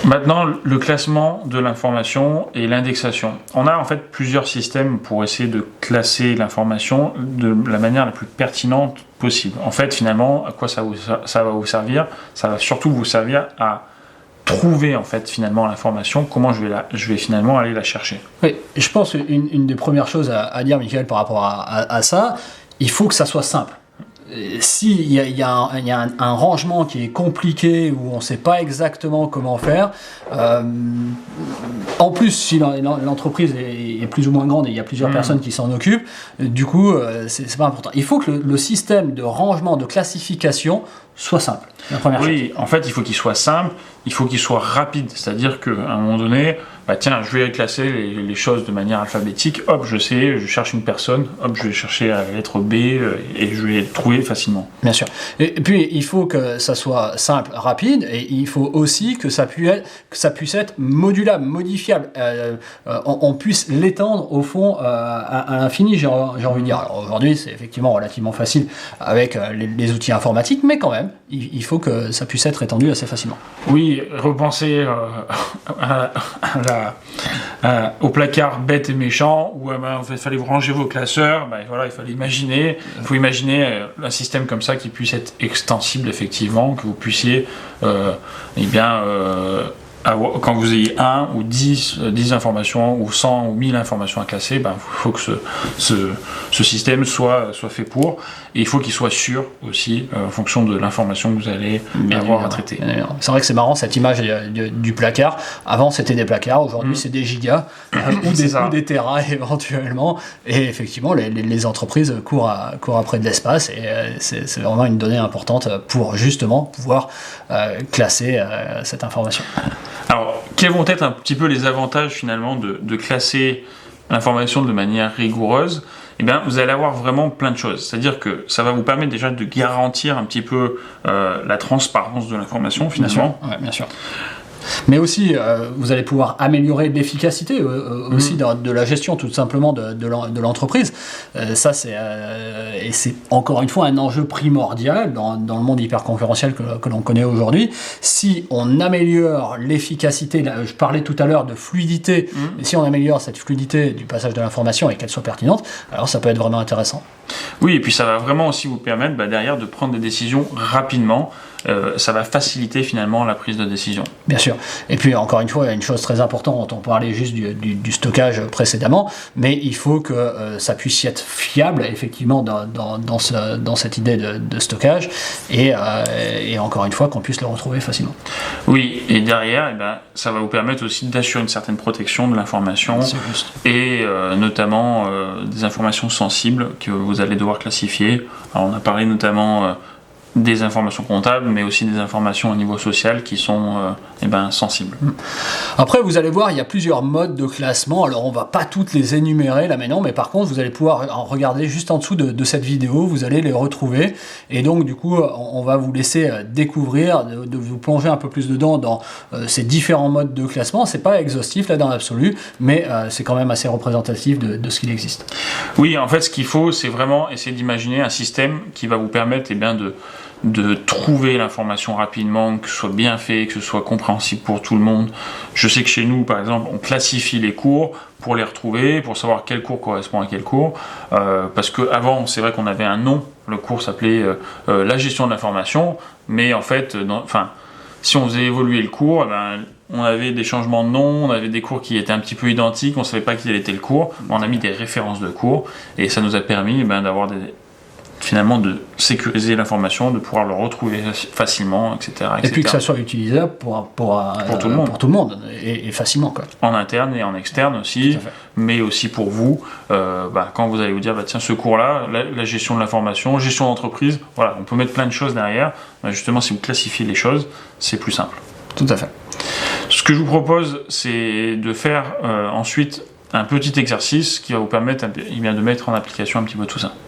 Maintenant, le classement de l'information et l'indexation. On a en fait plusieurs systèmes pour essayer de classer l'information de la manière la plus pertinente possible. En fait, finalement, à quoi ça va vous servir? Ça va surtout vous servir à trouver en fait finalement l'information, comment je vais finalement aller la chercher. Oui, je pense une des premières choses à dire, Michael, par rapport à ça, il faut que ça soit simple. S'il y a un rangement qui est compliqué, où on ne sait pas exactement comment faire, en plus si l'entreprise est plus ou moins grande et il y a plusieurs personnes qui s'en occupent, du coup c'est pas important. Il faut que le système de rangement, de classification soit simple. La première chose. En fait il faut qu'il soit simple, il faut qu'il soit rapide, c'est-à-dire qu'à un moment donné, tiens, je vais classer les choses de manière alphabétique, hop, je sais, je cherche une personne, hop, je vais chercher la lettre B et je vais trouver facilement. Bien sûr. Et puis, il faut que ça soit simple, rapide, et il faut aussi que ça puisse être modulable, modifiable. On puisse l'étendre, au fond, à l'infini, j'ai envie de dire. Alors, aujourd'hui, c'est effectivement relativement facile avec les outils informatiques, mais quand même, il faut que ça puisse être étendu assez facilement. Oui, repensez au placard bête et méchant où il fallait vous ranger vos classeurs, voilà, il fallait imaginer, un système comme ça qui puisse être extensible effectivement, que vous puissiez quand vous ayez 1 ou 10 informations ou 100 ou 1000 informations à classer, il faut que ce système soit fait pour, et il faut qu'il soit sûr aussi en fonction de l'information que vous allez avoir à traiter. C'est vrai que c'est marrant cette image du placard. Avant c'était des placards, aujourd'hui c'est des gigas ou des terras éventuellement, et effectivement les entreprises courent après de l'espace, et c'est vraiment une donnée importante pour justement pouvoir classer cette information. Alors, quels vont être un petit peu les avantages finalement de classer l'information de manière rigoureuse? Vous allez avoir vraiment plein de choses. C'est-à-dire que ça va vous permettre déjà de garantir un petit peu la transparence de l'information finalement. Bien sûr. Mais aussi, vous allez pouvoir améliorer l'efficacité aussi de la gestion, tout simplement, de l'entreprise. Ça, et c'est encore une fois un enjeu primordial dans le monde hyper concurrentiel que l'on connaît aujourd'hui. Si on améliore l'efficacité, je parlais tout à l'heure de fluidité, et si on améliore cette fluidité du passage de l'information et qu'elle soit pertinente, alors ça peut être vraiment intéressant. Oui, et puis ça va vraiment aussi vous permettre derrière de prendre des décisions rapidement. Ça va faciliter finalement la prise de décision. Bien sûr. Et puis encore une fois, il y a une chose très importante, on parlait juste du stockage précédemment, mais il faut que ça puisse être fiable effectivement dans cette idée de stockage, et encore une fois qu'on puisse le retrouver facilement. Oui, et derrière, ça va vous permettre aussi d'assurer une certaine protection de l'information, et notamment des informations sensibles que vous allez devoir classifier. Alors, on a parlé notamment des informations comptables, mais aussi des informations au niveau social qui sont sensibles. Après, vous allez voir, il y a plusieurs modes de classement. Alors, on va pas toutes les énumérer là maintenant, mais par contre, vous allez pouvoir en regarder juste en dessous de cette vidéo, vous allez les retrouver. Et donc, du coup, on va vous laisser découvrir, de vous plonger un peu plus dedans dans ces différents modes de classement. C'est pas exhaustif là dans l'absolu, mais c'est quand même assez représentatif de ce qu'il existe. Oui, en fait, ce qu'il faut, c'est vraiment essayer d'imaginer un système qui va vous permettre de trouver l'information rapidement, que ce soit bien fait, que ce soit compréhensible pour tout le monde. Je sais que chez nous, par exemple, on classifie les cours pour les retrouver, pour savoir quel cours correspond à quel cours, parce qu'avant, c'est vrai qu'on avait un nom, le cours s'appelait la gestion de l'information, mais en fait, si on faisait évoluer le cours, on avait des changements de nom, on avait des cours qui étaient un petit peu identiques, on ne savait pas quel était le cours, on a mis des références de cours, et ça nous a permis d'avoir finalement de sécuriser l'information, de pouvoir le retrouver facilement, etc. Et puis que ça soit utilisable pour tout le monde, et facilement, quoi. En interne et en externe aussi, mais aussi pour vous, quand vous allez vous dire, tiens, ce cours-là, la gestion de l'information, gestion d'entreprise, voilà, on peut mettre plein de choses derrière. Justement, si vous classifiez les choses, c'est plus simple. Tout à fait. Ce que je vous propose, c'est de faire ensuite un petit exercice qui va vous permettre de mettre en application un petit peu tout ça.